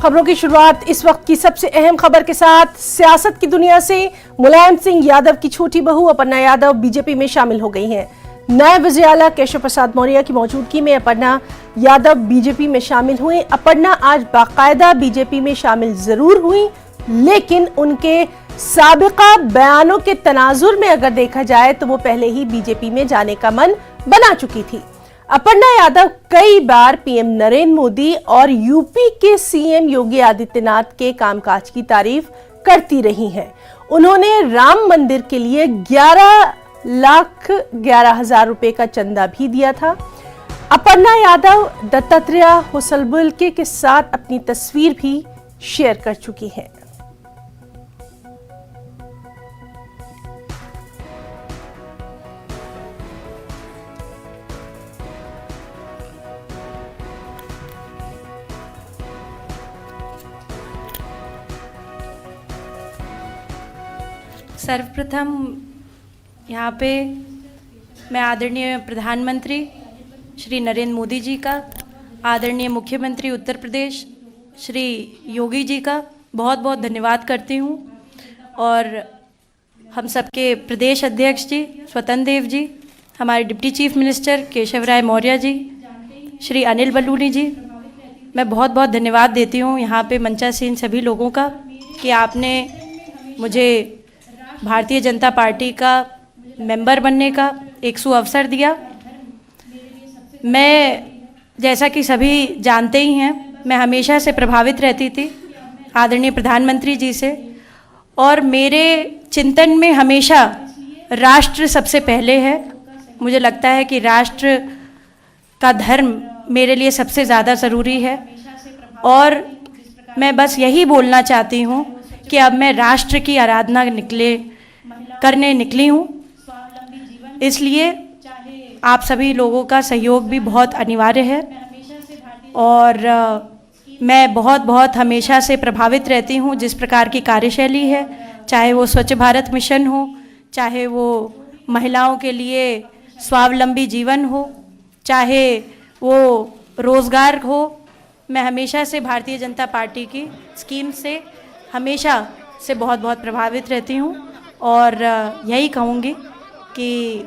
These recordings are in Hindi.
खबरों की शुरुआत इस वक्त की सबसे अहम खबर के साथ सियासत की दुनिया से। मुलायम सिंह यादव की छोटी बहू अपर्णा यादव बीजेपी में शामिल हो गई हैं। नायब वज़ीर आला केशव प्रसाद मौर्य की मौजूदगी में अपर्णा यादव बीजेपी में शामिल हुई। अपर्णा आज बाकायदा बीजेपी में शामिल जरूर हुई, लेकिन उनके साबिका बयानों के तनाजुर में अगर देखा जाए तो वो पहले ही बीजेपी में जाने का मन बना चुकी थी। अपर्णा यादव कई बार पीएम नरेंद्र मोदी और यूपी के सीएम योगी आदित्यनाथ के कामकाज की तारीफ करती रही हैं। उन्होंने राम मंदिर के लिए 11,11,000 रुपए का चंदा भी दिया था। अपर्णा यादव दत्तात्रेय होसलबुल्के के साथ अपनी तस्वीर भी शेयर कर चुकी हैं। सर्वप्रथम यहाँ पे मैं आदरणीय प्रधानमंत्री श्री नरेंद्र मोदी जी का, आदरणीय मुख्यमंत्री उत्तर प्रदेश श्री योगी जी का बहुत बहुत धन्यवाद करती हूँ, और हम सबके प्रदेश अध्यक्ष जी स्वतंत्र देव जी, हमारे डिप्टी चीफ मिनिस्टर केशव राय मौर्य जी, श्री अनिल बलूनी जी, मैं बहुत बहुत धन्यवाद देती हूँ यहाँ पे मंचासीन सभी लोगों का कि आपने मुझे भारतीय जनता पार्टी का मेंबर बनने का एक सुअवसर दिया। मैं, जैसा कि सभी जानते ही हैं, मैं हमेशा से प्रभावित रहती थी आदरणीय प्रधानमंत्री जी से, और मेरे चिंतन में हमेशा राष्ट्र सबसे पहले है। मुझे लगता है कि राष्ट्र का धर्म मेरे लिए सबसे ज़्यादा ज़रूरी है, और मैं बस यही बोलना चाहती हूँ कि अब मैं राष्ट्र की आराधना करने निकली हूँ। इसलिए आप सभी लोगों का सहयोग भी बहुत अनिवार्य है, और मैं बहुत बहुत हमेशा से प्रभावित रहती हूँ जिस प्रकार की कार्यशैली है, चाहे वो स्वच्छ भारत मिशन हो, चाहे वो महिलाओं के लिए स्वावलंबी जीवन हो, चाहे वो रोज़गार हो। मैं हमेशा से भारतीय जनता पार्टी की स्कीम से हमेशा से बहुत बहुत प्रभावित रहती हूँ, और यही कहूँगी कि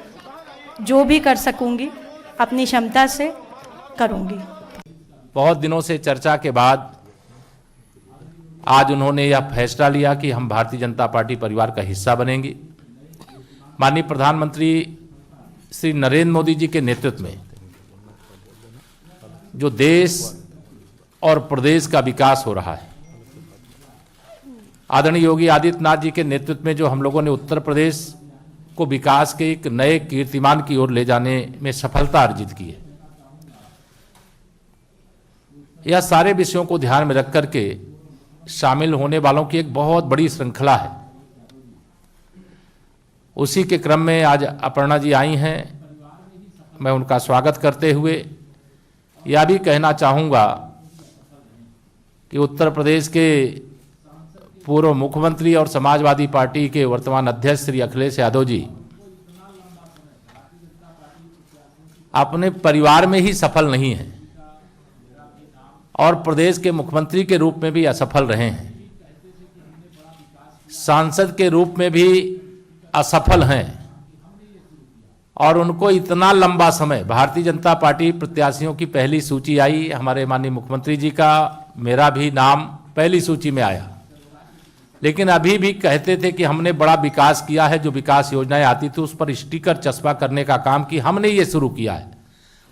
जो भी कर सकूँगी अपनी क्षमता से करूँगी। बहुत दिनों से चर्चा के बाद आज उन्होंने यह फैसला लिया कि हम भारतीय जनता पार्टी परिवार का हिस्सा बनेंगे। माननीय प्रधानमंत्री श्री नरेंद्र मोदी जी के नेतृत्व में जो देश और प्रदेश का विकास हो रहा है, आदरणीय योगी आदित्यनाथ जी के नेतृत्व में जो हम लोगों ने उत्तर प्रदेश को विकास के एक नए कीर्तिमान की ओर ले जाने में सफलता अर्जित की है, यह सारे विषयों को ध्यान में रख करके शामिल होने वालों की एक बहुत बड़ी श्रृंखला है। उसी के क्रम में आज अपर्णा जी आई हैं। मैं उनका स्वागत करते हुए यह भी कहना चाहूँगा कि उत्तर प्रदेश के पूर्व मुख्यमंत्री और समाजवादी पार्टी के वर्तमान अध्यक्ष श्री अखिलेश यादव जी अपने परिवार में ही सफल नहीं हैं, और प्रदेश के मुख्यमंत्री के रूप में भी असफल रहे हैं, सांसद के रूप में भी असफल हैं, और उनको इतना लंबा समय भारतीय जनता पार्टी प्रत्याशियों की पहली सूची आई, हमारे माननीय मुख्यमंत्री जी का, मेरा भी नाम पहली सूची में आया, लेकिन अभी भी कहते थे कि हमने बड़ा विकास किया है। जो विकास योजनाएं आती थी उस पर स्टिकर चस्पा करने का काम कि हमने ये शुरू किया है,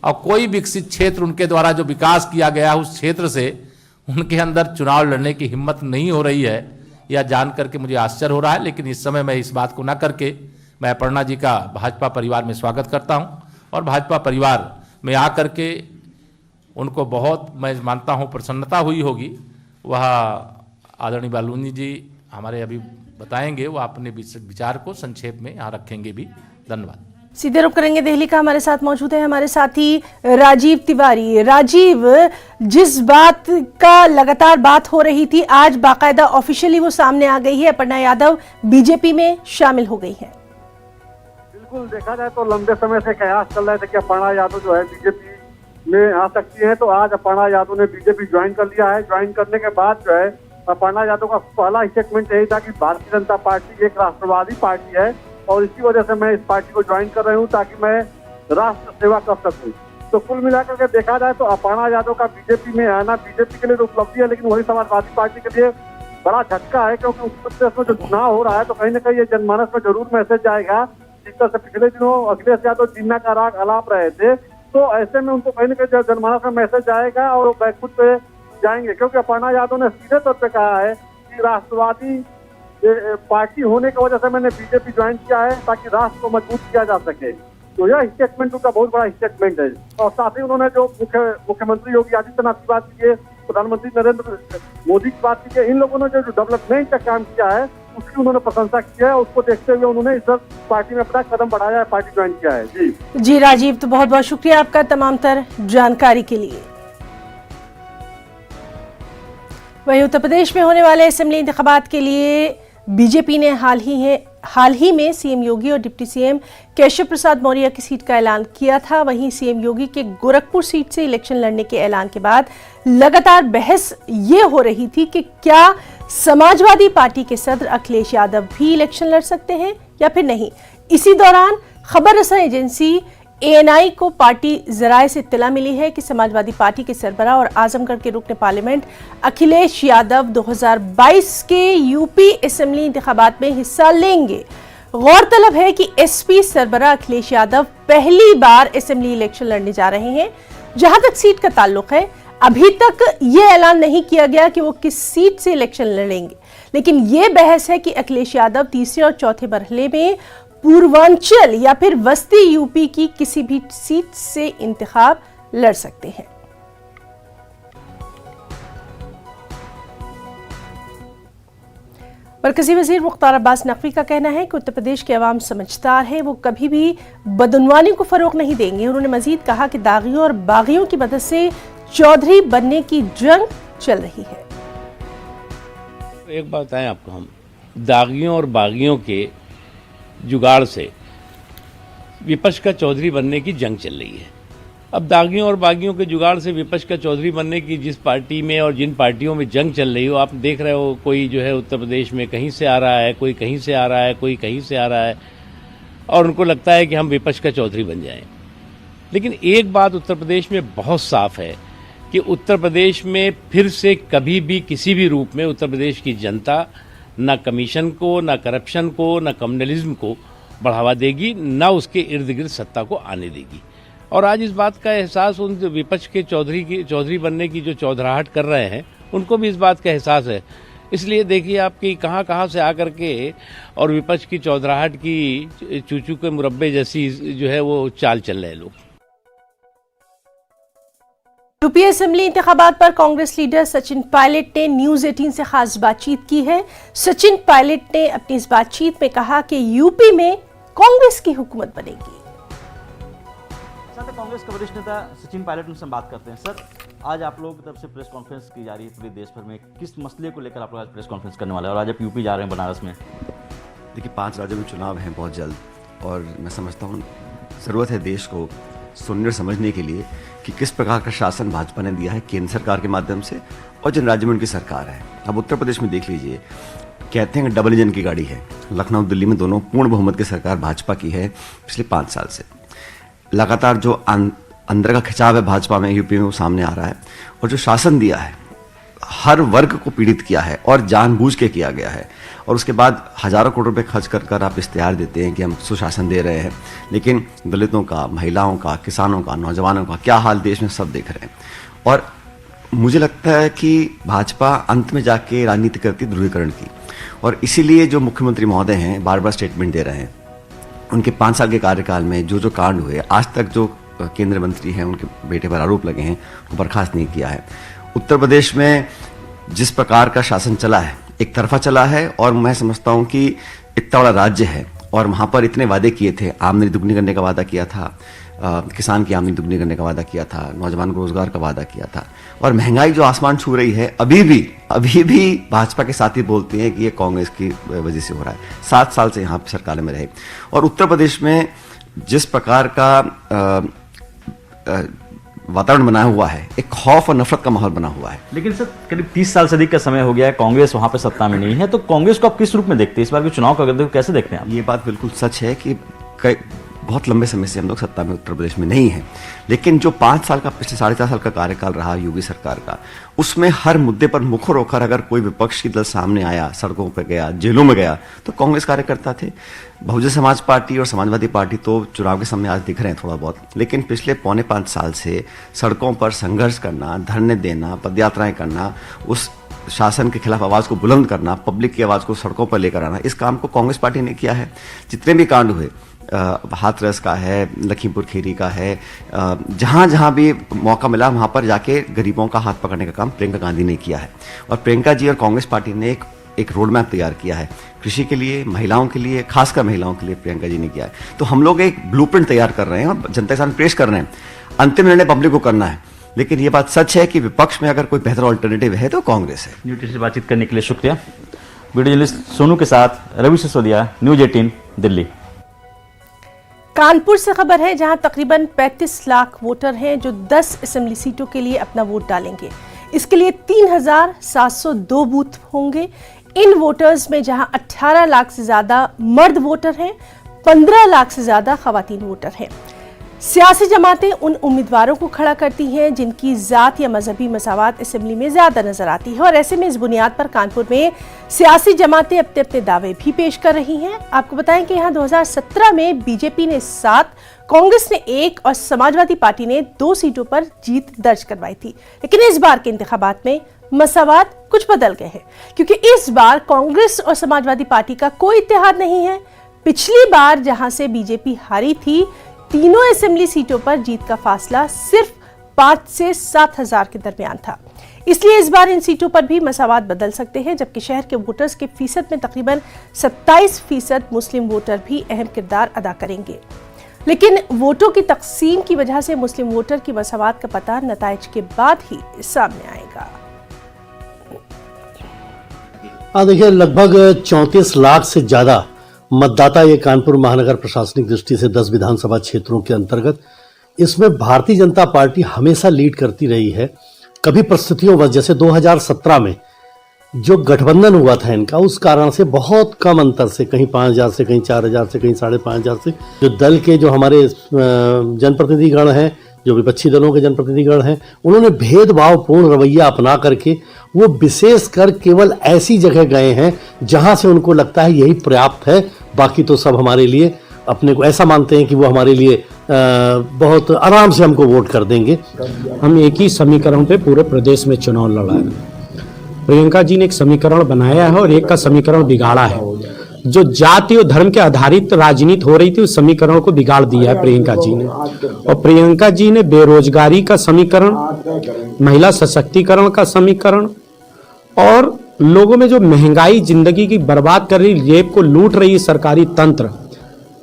और कोई विकसित क्षेत्र उनके द्वारा जो विकास किया गया उस क्षेत्र से उनके अंदर चुनाव लड़ने की हिम्मत नहीं हो रही है। यह जान करके मुझे आश्चर्य हो रहा है, लेकिन इस समय मैं इस बात को न करके मैं अपर्णा जी का भाजपा परिवार में स्वागत करता हूं, और भाजपा परिवार में आकर के उनको बहुत, मैं मानता हूं, प्रसन्नता हुई होगी। वह आदरणीय बलूनी जी हमारे अभी बताएंगे, वो अपने विचार को संक्षेप में यहाँ रखेंगे भी। धन्यवाद। सीधे रुख करेंगे दिल्ली का। हमारे साथ मौजूद है हमारे साथी राजीव तिवारी। राजीव, जिस बात का लगातार बात हो रही थी, आज बाकायदा ऑफिशियली वो सामने आ गई है, अपर्णा यादव बीजेपी में शामिल हो गई है। बिल्कुल, देखा जाए तो लंबे समय से कयास चल रहे थे कि अपर्णा यादव जो है बीजेपी में आ सकती है। तो आज अपर्णा यादव ने बीजेपी ज्वाइन कर लिया है। ज्वाइन करने के बाद जो है अपर्णा यादव का पहला स्टेटमेंट यही था कि भारतीय जनता पार्टी एक राष्ट्रवादी पार्टी है और इसी वजह से मैं इस पार्टी को ज्वाइन कर रही हूँ ताकि मैं राष्ट्र सेवा कर सकूं। तो कुल मिलाकर के देखा जाए तो अपर्णा यादव का बीजेपी में आना बीजेपी के लिए तो उपलब्धि है, लेकिन वही समाजवादी पार्टी के लिए बड़ा झटका है, क्योंकि उत्तर प्रदेश में जो चुनाव हो रहा है तो कहीं ना कहीं ये जनमानस में जरूर मैसेज जाएगा। जिस तरह से पिछले दिनों अखिलेश यादव जिन्ना का राग अलाप रहे थे, तो ऐसे में उनको कहीं ना कहीं जनमानस में मैसेज जाएगा और वो बैकफुट पे जाएंगे, क्योंकि अपर्णा यादव ने सीधे तौर पे कहा है कि राष्ट्रवादी पार्टी होने की वजह से मैंने बीजेपी ज्वाइन किया है ताकि राष्ट्र को मजबूत किया जा सके। तो यह स्टेटमेंट उनका बहुत बड़ा स्टेटमेंट है। और साथ ही उन्होंने जो मुख्यमंत्री योगी आदित्यनाथ की बात की है, प्रधानमंत्री नरेंद्र मोदी की बात की है, इन लोगों ने जो डेवलपमेंट का काम किया है उसकी उन्होंने प्रशंसा की है। उसको देखते हुए उन्होंने इस पार्टी में अपना कदम बढ़ाया है, पार्टी ज्वाइन किया है। जी राजीव, तो बहुत बहुत शुक्रिया आपका तमाम तर जानकारी के लिए। वहीं उत्तर प्रदेश में होने वाले असेंबली इंतखाबात के लिए बीजेपी ने हाल ही में सीएम योगी और डिप्टी सीएम केशव प्रसाद मौर्य की सीट का ऐलान किया था। वहीं सीएम योगी के गोरखपुर सीट से इलेक्शन लड़ने के ऐलान के बाद लगातार बहस ये हो रही थी कि क्या समाजवादी पार्टी के सदर अखिलेश यादव भी इलेक्शन लड़ सकते हैं या फिर नहीं। इसी दौरान खबर रसा एजेंसी एएनआई को पार्टी जराये से इत्तला मिली है कि समाजवादी पार्टी के सरबराह और आजमगढ़ के रुकन पार्लियामेंट अखिलेश यादव 2022 के यूपी असेंबली इंतखाबात में हिस्सा लेंगे। गौरतलब है कि एसपी सरबराह अखिलेश यादव पहली बार असेंबली इलेक्शन लड़ने जा रहे हैं। जहां तक सीट का ताल्लुक है, अभी तक ये ऐलान नहीं किया गया कि वो किस सीट से इलेक्शन लड़ेंगे, लेकिन ये बहस है कि अखिलेश यादव तीसरे और चौथे मरहले में पूर्वांचल या फिर वस्ती यूपी की किसी भी सीट से इंतखाब लड़ सकते हैं। मरकजी वजीर मुख्तार अब्बास नकवी का कहना है कि उत्तर प्रदेश के अवाम समझदार है, वो कभी भी बदउनवानी को फरोग नहीं देंगे। उन्होंने मजीद कहा कि दागियों और बागियों की मदद से चौधरी बनने की जंग चल रही है। एक बात बताएं आपको, हम दागियों और बागियों के जुगाड़ से विपक्ष का चौधरी बनने की जंग चल रही है। अब दागियों और बागियों के जुगाड़ से विपक्ष का चौधरी बनने की जिस पार्टी में और जिन पार्टियों में जंग चल रही हो, आप देख रहे हो, कोई जो है उत्तर प्रदेश में कहीं से आ रहा है, कोई कहीं से आ रहा है, कोई कहीं से आ रहा है, और उनको लगता है कि हम विपक्ष का चौधरी बन जाएं। लेकिन एक बात उत्तर प्रदेश में बहुत साफ है कि उत्तर प्रदेश में फिर से कभी भी किसी भी रूप में उत्तर प्रदेश की जनता ना कमीशन को, ना करप्शन को, ना कम्युनलिज्म को बढ़ावा देगी, ना उसके इर्द गिर्द सत्ता को आने देगी। और आज इस बात का एहसास उन विपक्ष के चौधरी बनने की जो चौधराहट कर रहे हैं उनको भी इस बात का एहसास है। इसलिए देखिए आपकी कहाँ से आकर के और विपक्ष की चौधराहट की चूचू के मुरब्बे जैसी जो है वो चाल चल रहे हैं लोग। यूपी असेंबली इंतखाबात पर कांग्रेस लीडर सचिन पायलट ने न्यूज 18 से खास बातचीत की है। सचिन पायलट ने अपनी इस बातचीत में कहा कि यूपी में कांग्रेस की हुकूमत बनेगी। सर, कांग्रेस के वरिष्ठ नेता सचिन पायलट उनसे बात करते हैं। सर, आज आप लोगों की तरफ से प्रेस कॉन्फ्रेंस की जा रही है पूरे देश भर में, किस मसले को लेकर आप लोग आज प्रेस कॉन्फ्रेंस करने वाले हैं, और आज आप यूपी जा रहे हैं बनारस में? देखिए, 5 राज्यों में चुनाव हैं बहुत जल्द, और मैं समझता हूँ ज़रूरत है देश को सुनने और समझने के लिए कि किस प्रकार का शासन भाजपा ने दिया है केंद्र सरकार के माध्यम से, और जिन राज्यों में उनकी सरकार है। अब उत्तर प्रदेश में देख लीजिए, कहते हैं कि डबल इंजन की गाड़ी है। लखनऊ दिल्ली में दोनों पूर्ण बहुमत की सरकार भाजपा की है पिछले 5 साल से। लगातार जो अंदर का खिंचाव है भाजपा में यूपी में वो सामने आ रहा है, और जो शासन दिया है हर वर्ग को पीड़ित किया है और जानबूझ के किया गया है। और उसके बाद हजारों करोड़ रुपए खर्च कर आप इश्तेहार देते हैं कि हम सुशासन दे रहे हैं, लेकिन दलितों का, महिलाओं का, किसानों का, नौजवानों का क्या हाल देश में सब देख रहे हैं। और मुझे लगता है कि भाजपा अंत में जाके राजनीति करती ध्रुवीकरण की, और इसीलिए जो मुख्यमंत्री महोदय हैं बार बार स्टेटमेंट दे रहे हैं। उनके 5 साल के कार्यकाल में जो कांड हुए, आज तक जो केंद्रीय मंत्री हैं उनके बेटे पर आरोप लगे हैं, वो बर्खास्त नहीं किया है। उत्तर प्रदेश में जिस प्रकार का शासन चला है, एक तरफा चला है, और मैं समझता हूं कि इतना बड़ा राज्य है और वहां पर इतने वादे किए थे। आमदनी दुगनी करने का वादा किया था, किसान की आमदनी दुगनी करने का वादा किया था, नौजवान को रोजगार का वादा किया था, और महंगाई जो आसमान छू रही है अभी भी भाजपा के साथी बोलते हैं कि ये कांग्रेस की वजह से हो रहा है। 7 साल से यहाँ पर सरकार में रहे, और उत्तर प्रदेश में जिस प्रकार का वातावरण बना हुआ है, एक खौफ और नफरत का माहौल बना हुआ है। लेकिन सर करीब 30 साल से अधिक का समय हो गया है, कांग्रेस वहां पे सत्ता में नहीं है, तो कांग्रेस को आप किस रूप में देखते हैं? इस बार के चुनाव को अगर कैसे देखते हैं आप? ये बात बिल्कुल सच है कि बहुत लंबे समय से हम लोग सत्ता में उत्तर प्रदेश में नहीं हैं, लेकिन जो 5 साल का, पिछले 4.5 साल का कार्यकाल रहा योगी सरकार का, उसमें हर मुद्दे पर मुखर होकर अगर कोई विपक्षी दल सामने आया, सड़कों पर गया, जेलों में गया, तो कांग्रेस कार्यकर्ता थे। बहुजन समाज पार्टी और समाजवादी पार्टी तो चुनाव के समय आज दिख रहे हैं थोड़ा बहुत, लेकिन पिछले 4.5 साल से सड़कों पर संघर्ष करना, धरने देना, पदयात्राएं करना, उस शासन के खिलाफ आवाज को बुलंद करना, पब्लिक की आवाज को सड़कों पर लेकर आना, इस काम को कांग्रेस पार्टी ने किया है। जितने भी कांड हुए, हाथरस का है, लखीमपुर खीरी का है, जहां जहां भी मौका मिला वहां पर जाके गरीबों का हाथ पकड़ने का काम प्रियंका गांधी ने किया है। और प्रियंका जी और कांग्रेस पार्टी ने एक रोड मैप तैयार किया है कृषि के लिए, महिलाओं के लिए, खासकर महिलाओं के लिए प्रियंका जी ने किया है। तो हम लोग एक ब्लूप्रिंट तैयार कर रहे हैं और जनता के सामने पेश कर रहे हैं। अंतिम निर्णय पब्लिक को करना है, लेकिन ये बात सच है कि विपक्ष में अगर कोई बेहतर ऑल्टरनेटिव है तो कांग्रेस है। न्यूज 18 से बातचीत करने के लिए शुक्रिया। वीडियो जर्नलिस्ट सोनू के साथ रवि सिसोदिया, न्यूज 18 दिल्ली। कानपुर से खबर है, जहां तकरीबन 35 लाख वोटर हैं जो 10 असेंबली सीटों के लिए अपना वोट डालेंगे। इसके लिए 3702 बूथ होंगे। इन वोटर्स में जहां 18 लाख से ज्यादा मर्द वोटर हैं, 15 लाख से ज्यादा खवातीन वोटर हैं। सियासी जमातें उन उम्मीदवारों को खड़ा करती हैं जिनकी जात या मजहबी मसावत असेंबली में ज्यादा नजर आती है, और ऐसे में इस बुनियाद पर कानपुर में सियासी जमातें अपने अपने दावे भी पेश कर रही हैं। आपको बताएं कि यहां 2017 में बीजेपी ने 7, कांग्रेस ने 1 और समाजवादी पार्टी ने 2 सीटों पर जीत दर्ज करवाई थी। लेकिन इस बार के इंतखाबात में मसावत कुछ बदल गए हैं, क्योंकि इस बार कांग्रेस और समाजवादी पार्टी का कोई इत्तेहाद नहीं है। पिछली बार जहां से बीजेपी हारी थी, तीनों असेंबली सीटों पर जीत का फासला सिर्फ 5 से 7 हजार के दरमियान था। इसलिए इस बार इन सीटों पर भी मसावत बदल सकते हैं, जबकि शहर के वोटर्स के फीसद में तकरीबन 27% मुस्लिम वोटर भी अहम किरदार अदा करेंगे। लेकिन वोटों की तकसीम की वजह से मुस्लिम वोटर की मसावत का पता नताइज के बाद ही सामने आएगा। देखिए, लगभग 34 लाख से ज्यादा मतदाता ये कानपुर महानगर प्रशासनिक दृष्टि से 10 विधानसभा क्षेत्रों के अंतर्गत, इसमें भारतीय जनता पार्टी हमेशा लीड करती रही है। कभी परिस्थितियों वजह, जैसे 2017 में जो गठबंधन हुआ था इनका, उस कारण से बहुत कम अंतर से, कहीं 5000 से, कहीं 4000 से, कहीं 5500 से, जो दल के जो हमारे जनप्रतिनिधिगण हैं, जो विपक्षी दलों के जनप्रतिनिधिगण हैं, उन्होंने भेदभावपूर्ण रवैया अपना करके वो विशेषकर केवल ऐसी जगह गए हैं जहां से उनको लगता है यही पर्याप्त है, बाकी तो सब हमारे लिए, अपने को ऐसा मानते हैं कि वो हमारे लिए बहुत आराम से हमको वोट कर देंगे। हम एक ही समीकरण पे पूरे प्रदेश में चुनाव लड़ा है। प्रियंका जी ने एक समीकरण बनाया है और एक का समीकरण बिगाड़ा है। जो जाति और धर्म के आधारित राजनीति हो रही थी, उस समीकरण को बिगाड़ दिया है प्रियंका जी ने। और प्रियंका जी ने बेरोजगारी का समीकरण, महिला सशक्तिकरण का समीकरण और लोगों में जो महंगाई जिंदगी की बर्बाद कर रही, जेब को लूट रही सरकारी तंत्र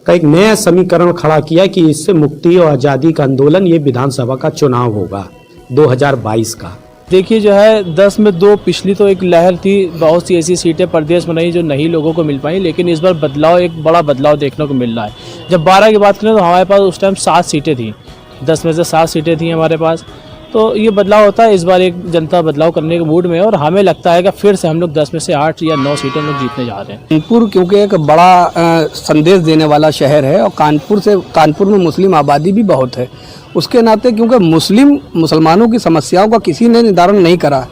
का एक नया समीकरण खड़ा किया कि इससे मुक्ति और आजादी का आंदोलन, ये विधानसभा का चुनाव होगा 2022 का। देखिए, जो है 10 में 2, पिछली तो एक लहर थी, बहुत सी ऐसी सीटें प्रदेश में नहीं जो नहीं लोगों को मिल पाई, लेकिन इस बार बदलाव, एक बड़ा बदलाव देखने को मिल रहा है। जब 12 की बात करें तो हमारे पास उस टाइम 7 सीटें थी, 10 में से 7 सीटें थी हमारे पास। तो ये बदलाव होता है, इस बार एक जनता बदलाव करने के मूड में है और हमें लगता है कि फिर से हम लोग 10 में से 8 या 9 सीटें लोग जीतने जा रहे हैं। कानपुर क्योंकि एक बड़ा संदेश देने वाला शहर है और कानपुर में मुस्लिम आबादी भी बहुत है, उसके नाते क्योंकि मुसलमानों की समस्याओं का किसी ने निदान नहीं करा,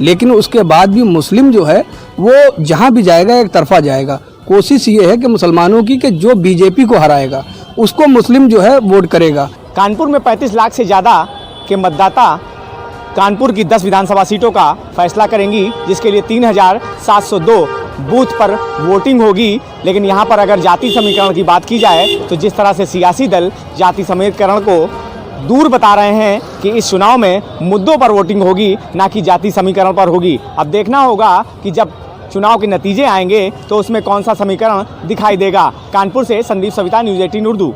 लेकिन उसके बाद भी मुस्लिम जो है वो जहाँ भी जाएगा एक तरफा जाएगा। कोशिश ये है कि मुसलमानों की कि जो बीजेपी को हराएगा उसको मुस्लिम जो है वोट करेगा। कानपुर में 35 लाख से ज़्यादा के मतदाता कानपुर की 10 विधानसभा सीटों का फैसला करेंगी, जिसके लिए 3702 बूथ पर वोटिंग होगी। लेकिन यहाँ पर अगर जाति समीकरण की बात की जाए तो जिस तरह से सियासी दल जाति समीकरण को दूर बता रहे हैं कि इस चुनाव में मुद्दों पर वोटिंग होगी, ना कि जाति समीकरण पर होगी। अब देखना होगा कि जब चुनाव के नतीजे आएंगे तो उसमें कौन सा समीकरण दिखाई देगा। कानपुर से संदीप सविता, न्यूज़ 18 उर्दू।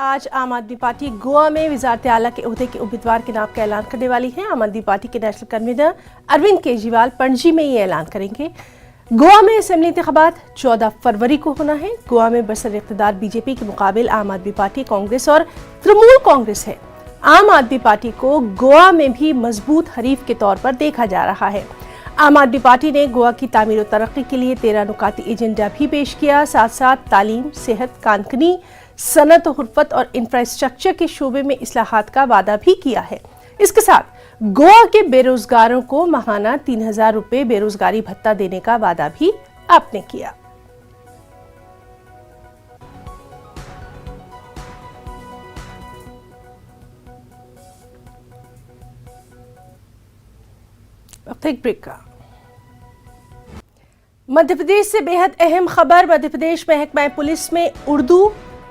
आज आम आदमी पार्टी गोवा में वज़ारत आला के ओहदे के उम्मीदवार के नाम का ऐलान करने वाली है। आम आदमी पार्टी के नेशनल कन्वीनर अरविंद केजरीवाल पणजी में ये ऐलान करेंगे। गोवा में असेंबली इंतखाबात 14 फरवरी को होना है। गोवा में बरसर इख्तिदार बीजेपी के मुकाबिल आम आदमी पार्टी, कांग्रेस और तृणमूल कांग्रेस है। आम आदमी पार्टी को गोवा में भी मजबूत हरीफ के तौर पर देखा जा रहा है। आम आदमी पार्टी ने गोवा की तामीर और तरक्की के लिए 13 नुकाती एजेंडा भी पेश किया। साथ साथ तालीम, सेहत, कानूनी, सनत, हुर्फत और इंफ्रास्ट्रक्चर के शोबे में इस्लाहात का वादा भी किया है। इसके साथ गोवा के बेरोजगारों को माहाना 3000 रुपए बेरोजगारी भत्ता देने का वादा भी आपने किया। एक ब्रेक का। मध्य प्रदेश से बेहद अहम खबर। मध्य प्रदेश महकमा पुलिस में उर्दू,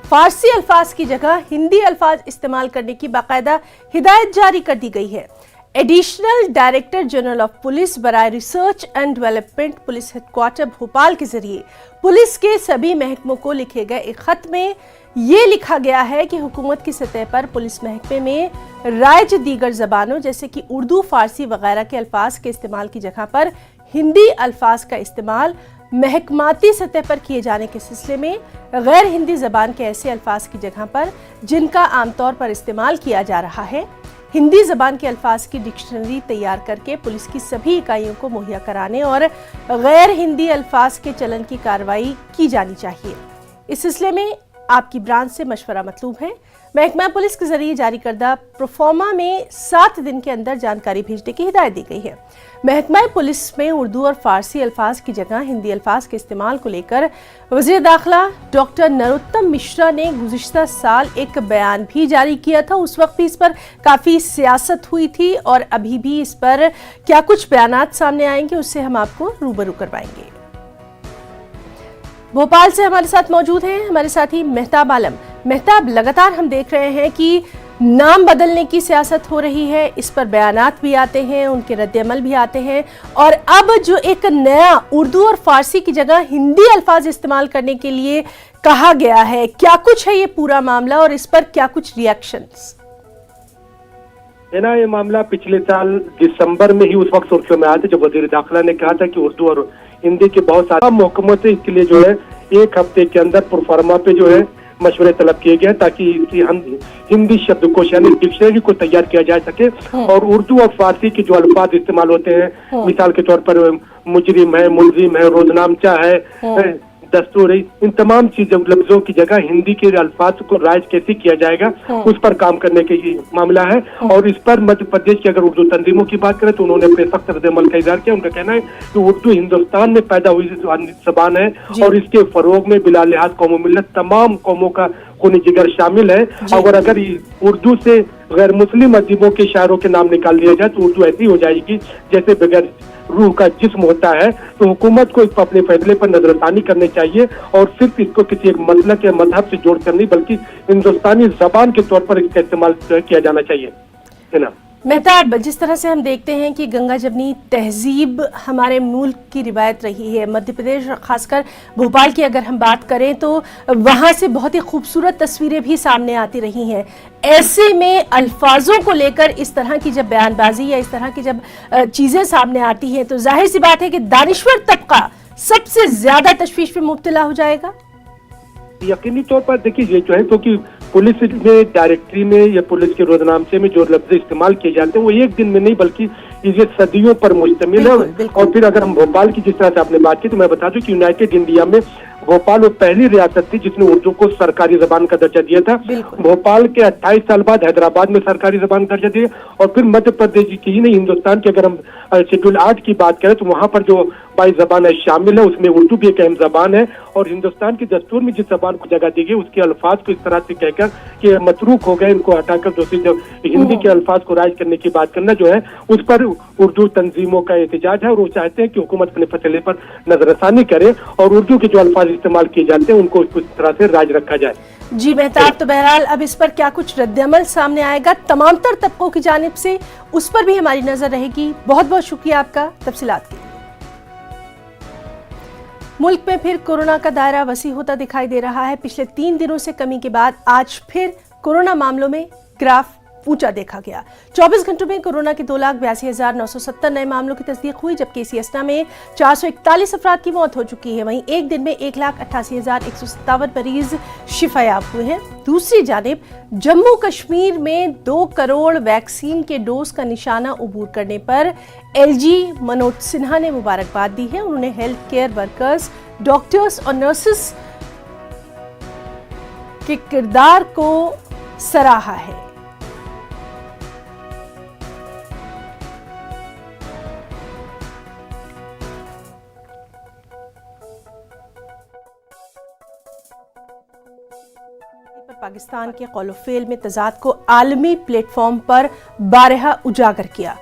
फारसी अल्फाज की जगह हिंदी अल्फाज इस्तेमाल करने की बाकायदा हिदायत जारी कर दी गई है। Additional director general of police बराए research and development police headquarters Bhopal के जरिए पुलिस के सभी महकमों को लिखे गए एक खत में ये लिखा गया है कि हुकूमत की सतह पर पुलिस महकमे में राइज दीगर जबानों जैसे कि उर्दू, फारसी वगैरह के अल्फाज के इस्तेमाल की जगह पर हिंदी अल्फाज का इस्तेमाल महकमाती सतह पर किए जाने के सिलसिले में गैर हिंदी जबान के ऐसे अल्फाज की जगह पर जिनका आमतौर पर इस्तेमाल किया जा रहा है, हिंदी जबान के अल्फाज की डिक्शनरी तैयार करके पुलिस की सभी इकाइयों को मुहैया कराने और गैर हिंदी अल्फाज के चलन की कार्रवाई की जानी चाहिए। इस सिलसिले में आपकी ब्रांच से मशवरा मतलूब है। महकमा पुलिस के जरिए जारी करदा प्रोफार्मा में 7 दिन के अंदर जानकारी भेजने की हिदायत दी गई है। महकमा पुलिस में उर्दू और फारसी अल्फाज की जगह हिंदी अल्फाज के इस्तेमाल को लेकर वज़ीर दाखिला डॉक्टर नरोत्तम मिश्रा ने गुज़िश्ता साल एक बयान भी जारी किया था। उस वक्त भी इस पर काफ़ी सियासत हुई थी और अभी भी इस पर क्या कुछ बयानात सामने आएंगे उससे हम आपको रूबरू करवाएंगे। भोपाल से हमारे साथ मौजूद हैं हमारे साथी मेहताब आलम। मेहताब, लगातार हम देख रहे हैं कि नाम बदलने की सियासत हो रही है, इस पर बयानात भी आते हैं, उनके रद्द-ए-अमल भी आते हैं और अब जो एक नया उर्दू और फारसी की जगह हिंदी अल्फाज इस्तेमाल करने के लिए कहा गया है, क्या कुछ है ये पूरा मामला और इस पर क्या कुछ रिएक्शंस? ये मामला पिछले साल दिसंबर में ही उस वक्त सुर्खियों में आया था जब वजीर दाखिला ने कहा था कि उर्दू और हिंदी के बहुत सारे महकमों से इसके लिए जो है 1 हफ्ते के अंदर प्रोफार्मा पे जो है मशवरे तलब किए गए ताकि इसकी हिंदी शब्दकोश यानी डिक्शनरी को तैयार किया जा सके और उर्दू और फारसी के जो अल्फाज इस्तेमाल होते हैं, मिसाल के तौर पर मुजरिम है, मुलजिम है, रोजनामचा है, दस्तूर है, इन तमाम चीजों लफ्जों की जगह हिंदी के अल्फाज को राइज कैसे किया जाएगा उस पर काम करने का ये मामला है। और इस पर मध्य प्रदेश की अगर उर्दू तंजीमों की बात करें तो उन्होंने अपने सख्त रद्द-ए-अमल का इज़हार किया। उनका कहना है कि उर्दू हिंदुस्तान में पैदा हुई जबान है और इसके फरोग में बिला लिहाज कौम मिल्लत तमाम कौमों का खूनी जिगर शामिल है। अगर उर्दू से गैर मुस्लिम अदीबों के शायरों के नाम निकाल लिया जाए तो उर्दू ऐसी हो जाएगी जैसे बगैर रूह का जिस्म होता है। तो हुकूमत को अपने फैसले पर नजरसानी करनी चाहिए और सिर्फ इसको किसी एक मसलक या मजहब से जोड़कर नहीं बल्कि हिंदुस्तानी जबान के तौर पर इसका इस्तेमाल किया जाना चाहिए, है ना। मेहताब, जिस तरह से हम देखते हैं कि गंगा जमनी तहजीब हमारे मुल्क की रिवायत रही है, मध्य प्रदेश खासकर भोपाल की अगर हम बात करें तो वहाँ से बहुत ही खूबसूरत तस्वीरें भी सामने आती रही हैं। ऐसे में अल्फाजों को लेकर इस तरह की जब बयानबाजी या इस तरह की जब चीज़ें सामने आती हैं तो जाहिर सी बात है कि दानिश्वर तबका सबसे ज्यादा तशवीश में मुब्तला हो जाएगा। यकीनी तौर पर देखिए ये जो है क्योंकि पुलिस में डायरेक्टरी में या पुलिस के रोजनामचे में जो लफ्ज इस्तेमाल किए जाते हैं वो एक दिन में नहीं बल्कि ये सदियों पर मुश्तमिल है। और फिर अगर हम भोपाल की जिस तरह से आपने बात की तो मैं बता दूं कि यूनाइटेड इंडिया में भोपाल वो पहली रियासत थी जिसने उर्दू को सरकारी जबान का दर्जा दिया था। भोपाल के 28 साल बाद हैदराबाद में सरकारी जबान का दर्जा दिया और फिर मध्य प्रदेश की ही नहीं हिंदुस्तान की अगर हम शेड्यूल 8 की बात करें तो वहाँ पर जो 22 जबान शामिल है उसमें उर्दू भी एक अहम जबान है। और हिंदुस्तान की दस्तूर में जिस जबान को जगह दी गई उसके अल्फाज को इस तरह से कहकर कि मतरूक हो गए, इनको हटाकर दूसरी जो हिंदी के अल्फाज को राइज करने की बात करना जो है उस पर उर्दू तंजीमों का एहतजाज है और वो चाहते हैं कि हुकूमत अपने फैसले पर नजरसानी करे और उर्दू के जो अल्फाज इस्तेमाल किए जाते हैं उनको इस तरह से राइज रखा जाए। जी मेहताब, तो बहरहाल अब इस पर क्या कुछ रद्द-ए-अमल सामने आएगा तमाम तर तबकों की जानिब से, उस पर भी हमारी नजर रहेगी। बहुत बहुत शुक्रिया आपका तफसीलात के लिए। मुल्क में फिर कोरोना का दायरा वसी होता दिखाई दे रहा है। पिछले 3 दिनों से कमी के बाद आज फिर कोरोना मामलों में ग्राफ ऊंचा देखा गया। 24 घंटों में कोरोना के 2,82,970 नए मामलों की तस्दीक हुई, जबकि इसी असना में 441 अफराद की मौत हो चुकी है। वहीं एक दिन में 1,88,157 मरीज शिफायाब हुए हैं। दूसरी जानिब जम्मू कश्मीर में 2 करोड़ वैक्सीन के डोज का निशाना उबूर करने पर एलजी मनोज सिन्हा ने मुबारकबाद दी है। उन्होंने हेल्थ केयर वर्कर्स, डॉक्टर्स और नर्सेस के किरदार को सराहा है। पाकिस्तान के कौलो-फेल में तजाद को आलमी प्लेटफॉर्म पर बारहा उजागर किया।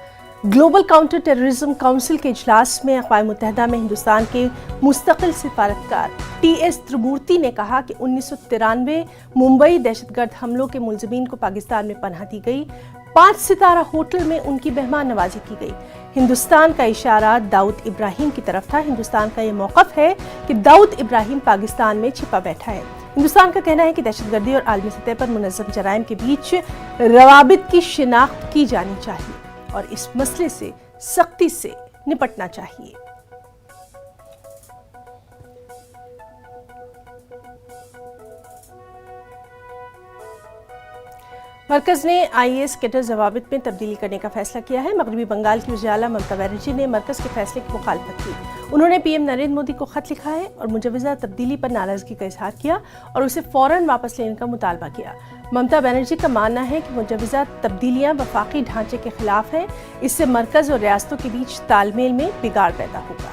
ग्लोबल काउंटर टेररिज्म काउंसिल के इजलास में अक़वाम मुत्तहिदा में हिंदुस्तान के मुस्तकिल सिफारतकार टी.एस. त्रिमूर्ति ने कहा कि 1993 मुंबई दहशतगर्द हमलों के मुलज़िमीन को पाकिस्तान में पनाह दी गई। 5 सितारा होटल में उनकी मेहमान नवाजी की गई। हिंदुस्तान का इशारा दाऊद इब्राहिम की तरफ था। हिंदुस्तान का ये मौक़िफ़ है कि दाऊद इब्राहिम पाकिस्तान में छिपा बैठा है। हिंदुस्तान का कहना है कि दहशतगर्दी और आलमी सतह पर मुनज़्ज़म जराइम के बीच रवाबित की शिनाख्त की जानी चाहिए और इस मसले से सख्ती से निपटना चाहिए। मरकज ने आईएएस कैडर जवाबित में तब्दीली करने का फैसला किया है। मगरबी बंगाल की वज़ीर-ए-आला ममता बनर्जी ने मरकज के फैसले की मुखालफत की। उन्होंने पीएम नरेंद्र मोदी को खत लिखा है और मुजवज़ा तब्दीली पर नाराजगी का इजहार किया और उसे फौरन वापस लेने का मुतालबा किया। ममता बनर्जी का मानना है कि मुजवज़ा तब्दीलियां वफाकी ढांचे के खिलाफ हैं। इससे मरकज और रियासतों के बीच तालमेल में बिगाड़ पैदा होगा।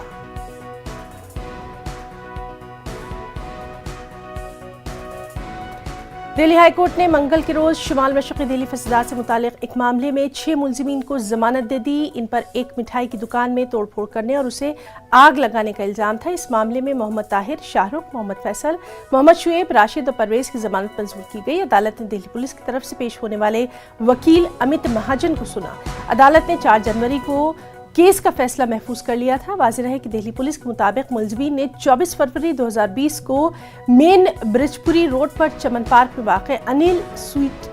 दिल्ली हाई कोर्ट ने मंगल के रोज शुमाल मशरक़ी दिल्ली फसादात से मुतालिक एक मामले में 6 मुलजिमीन को जमानत दे दी। इन पर एक मिठाई की दुकान में तोड़फोड़ करने और उसे आग लगाने का इल्जाम था। इस मामले में मोहम्मद ताहिर, शाहरुख, मोहम्मद फैसल, मोहम्मद शुएब, राशिद और परवेज की जमानत मंजूर की गई। अदालत ने दिल्ली पुलिस की तरफ से पेश होने वाले वकील अमित महाजन को सुना। अदालत ने 4 जनवरी को केस का फैसला महफूज कर लिया था। वाज़ेह है कि दिल्ली पुलिस के मुताबिक मुलज़िमीन ने 24 फरवरी 2020 को मेन ब्रिजपुरी रोड पर चमन पार्क में वाक़ अनिल स्वीट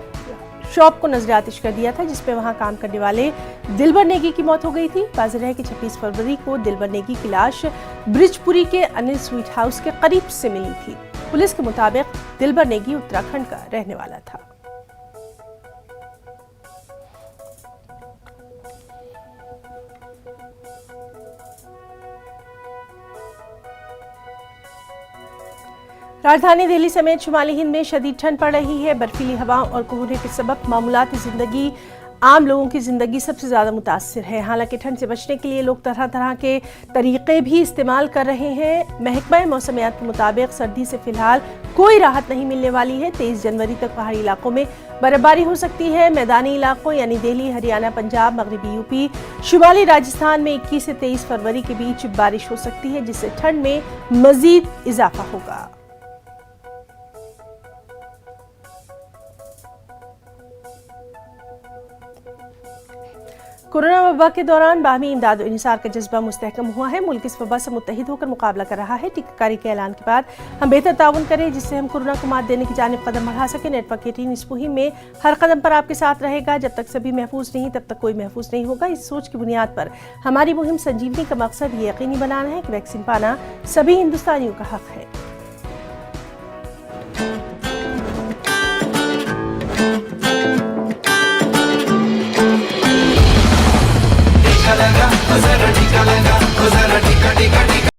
शॉप को नजर आतिश कर दिया था, जिसमें वहां काम करने वाले दिलबर नेगी की मौत हो गई थी। वाज़ेह है कि 26 फरवरी को दिलबर नेगी की लाश ब्रिजपुरी के अनिल स्वीट हाउस के करीब से मिली थी। पुलिस के मुताबिक दिलबर नेगी उत्तराखंड का रहने वाला था। राजधानी दिल्ली समेत शुमाली हिंद में शदीद ठंड पड़ रही है। बर्फीली हवाओं और कोहरे के सबब मामूलाती जिंदगी, आम लोगों की जिंदगी सबसे ज्यादा मुतासिर है। हालांकि ठंड से बचने के लिए लोग तरह तरह के तरीके भी इस्तेमाल कर रहे हैं। महकमा मौसमियात के मुताबिक सर्दी से फिलहाल कोई राहत नहीं मिलने वाली है। 23 जनवरी तक पहाड़ी इलाकों में बर्फबारी हो सकती है। मैदानी इलाकों यानी दिल्ली, हरियाणा, पंजाब, मगरबी यूपी, शुमाली राजस्थान में 21 से 23 फरवरी के बीच बारिश हो सकती है, जिससे ठंड में मजीद इजाफा होगा। कोरोना वबा के दौरान बाहमी इमदाद और इंसार का जज्बा मुस्तहकम हुआ है। मुल्क इस वबा से मुत्तहिद होकर मुकाबला कर रहा है। टीकाकारी के ऐलान के बाद हम बेहतर ताउन करें, जिससे हम कोरोना को मात देने की जानिब कदम बढ़ा सकें। नेटवर्क 18 इस मुहिम में हर कदम पर आपके साथ रहेगा। जब तक सभी महफूज नहीं, तब तक कोई महफूज नहीं होगा। इस सोच की बुनियाद पर हमारी मुहिम संजीवनी का मकसद ये यकीनी बनाना है कि वैक्सीन पाना सभी हिंदुस्तानियों का हक है। टीका लगा, टीका लगा, टीका टीका टीका